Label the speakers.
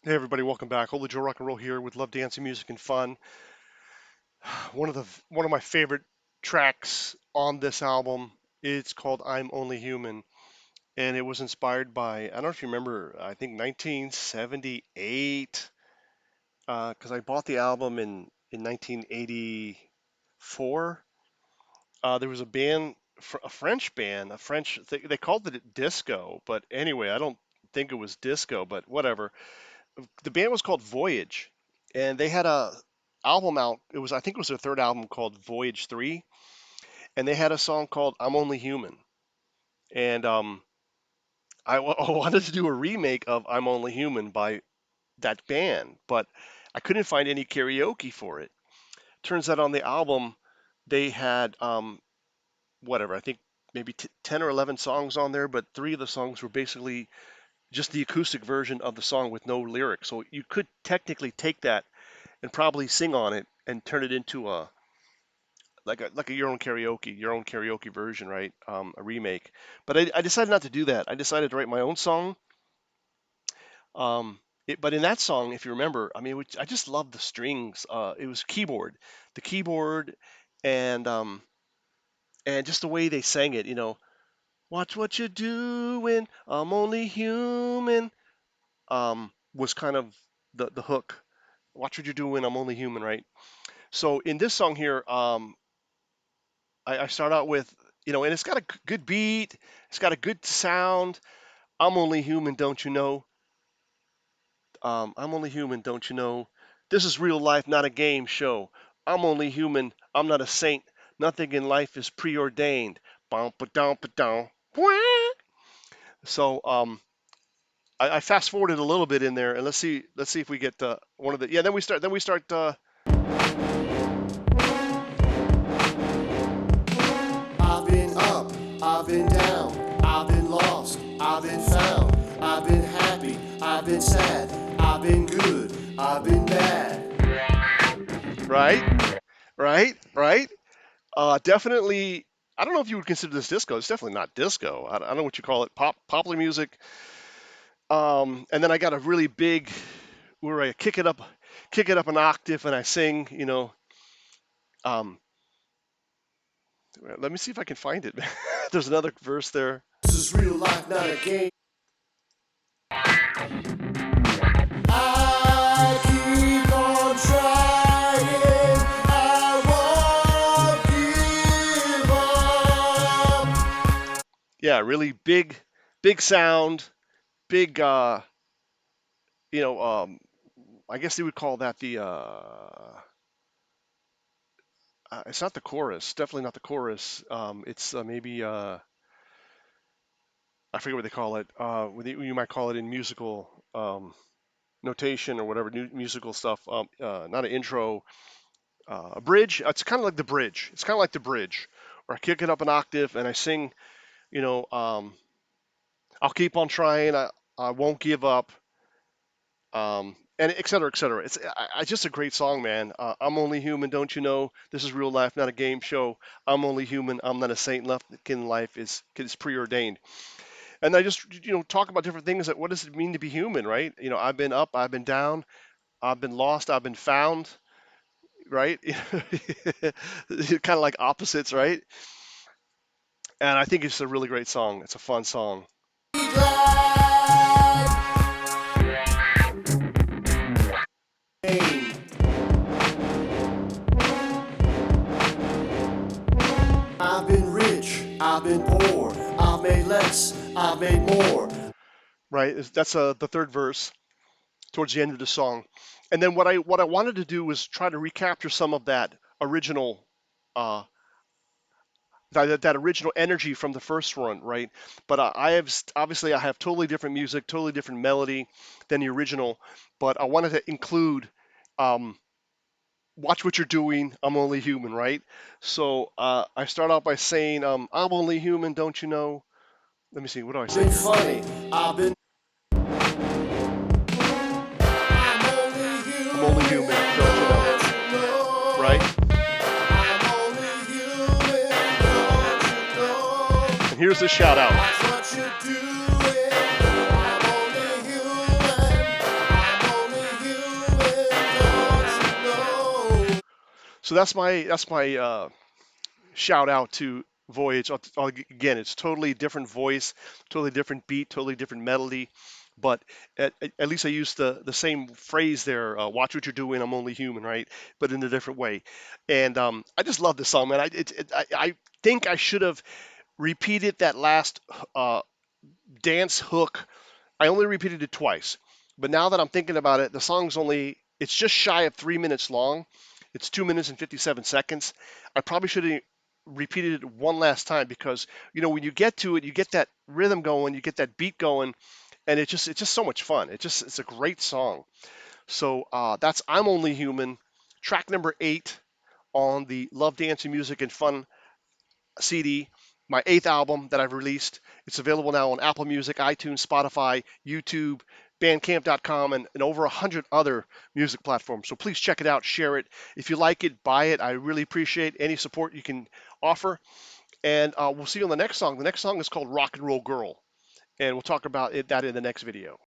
Speaker 1: Hey everybody, welcome back. Holy Joe Rock and Roll here with love, dancing, music, and fun. One of my favorite tracks on this album. It's called "I'm Only Human," and it was inspired by, I don't know if you remember, I think 1978, because I bought the album in 1984. There was a band, a French band, they called it disco, but anyway, I don't think it was disco, but whatever. The band was called Voyage, and they had a album out. I think it was their third album called Voyage 3, and they had a song called "I'm Only Human." And I wanted to do a remake of "I'm Only Human" by that band, but I couldn't find any karaoke for it. Turns out on the album they had whatever, I think maybe 10 or 11 songs on there, but three of the songs were basically just the acoustic version of the song with no lyrics. So you could technically take that and probably sing on it and turn it into a your own karaoke version, right? A remake. But I decided not to do that. I decided to write my own song. But in that song, if you remember, I mean, I just loved the strings. It was the keyboard, and just the way they sang it. Watch what you're doing. I'm only human. Was kind of the hook. Watch what you're doing. I'm only human, right? So in this song here, I start out with, and it's got a good beat, it's got a good sound. I'm only human, don't you know? I'm only human, don't you know? This is real life, not a game show. I'm only human, I'm not a saint. Nothing in life is preordained. Bum, ba, dum, ba, dum. So I fast forwarded a little bit in there, and let's see if we get one of the yeah. Then we start.
Speaker 2: I've been up, I've been down, I've been lost, I've been found, I've been happy, I've been sad, I've been good, I've been bad.
Speaker 1: Right, right. Definitely. I don't know if you would consider this disco. It's definitely not disco. I don't know what you call it. Popular music. And then I got a really big where I kick it up an octave, and I sing. Um, let me see if I can find it. There's another verse there.
Speaker 2: This is real life, not a game. I keep on trying, I won't give up.
Speaker 1: Yeah, really big sound, big. You know, I guess they would call that the. It's not the chorus. Definitely not the chorus. It's maybe. I forget what they call it. You might call it in musical notation or whatever, new musical stuff. Not an intro, a bridge. It's kind of like the bridge. It's kind of like the bridge, where I kick it up an octave and I sing. You know, I'll keep on trying. I won't give up. And et cetera, et cetera. It's just a great song, man. I'm only human, don't you know? This is real life, not a game show. I'm only human. I'm not a saint. Nothing life is preordained. And I just talk about different things. That what does it mean to be human, right? I've been up, I've been down, I've been lost, I've been found, right? Kind of like opposites, right? And I think it's a really great song. It's a fun song.
Speaker 2: I've been rich, I've been poor, I've made less, I've made more.
Speaker 1: Right? That's the third verse towards the end of the song. And then what I wanted to do was try to recapture some of that original uh, that original energy from the first one, right? But obviously I have totally different music, totally different melody than the original. But I wanted to include um, "Watch What You're Doing." I'm only human, right? So I start out by saying, "I'm only human, don't you know?" Let me see. What do I say?
Speaker 2: Been funny, I've been.
Speaker 1: I'm only human, don't you know? Right? And here's the shout out. So that's my shout out to Voyage. Again, it's totally different voice, totally different beat, totally different melody, but at least I used the same phrase there. Watch what you're doing. I'm only human, right? But in a different way. And I just love this song, man. I think I should have repeated that last uh, dance hook. I only repeated it twice, but now that I'm thinking about it, the song's only it's just shy of 3 minutes long. It's 2 minutes and 57 seconds. I probably should have repeated it one last time because when you get to it, you get that rhythm going, you get that beat going, and it's just so much fun. It's a great song. So that's I'm Only Human, track number 8 on the Love Dancing Music and Fun CD, my 8th album that I've released. It's available now on Apple Music, iTunes, Spotify, YouTube, Bandcamp.com, and over 100 other music platforms. So please check it out, share it. If you like it, buy it. I really appreciate any support you can offer. And we'll see you on the next song. The next song is called Rock and Roll Girl. And we'll talk about that in the next video.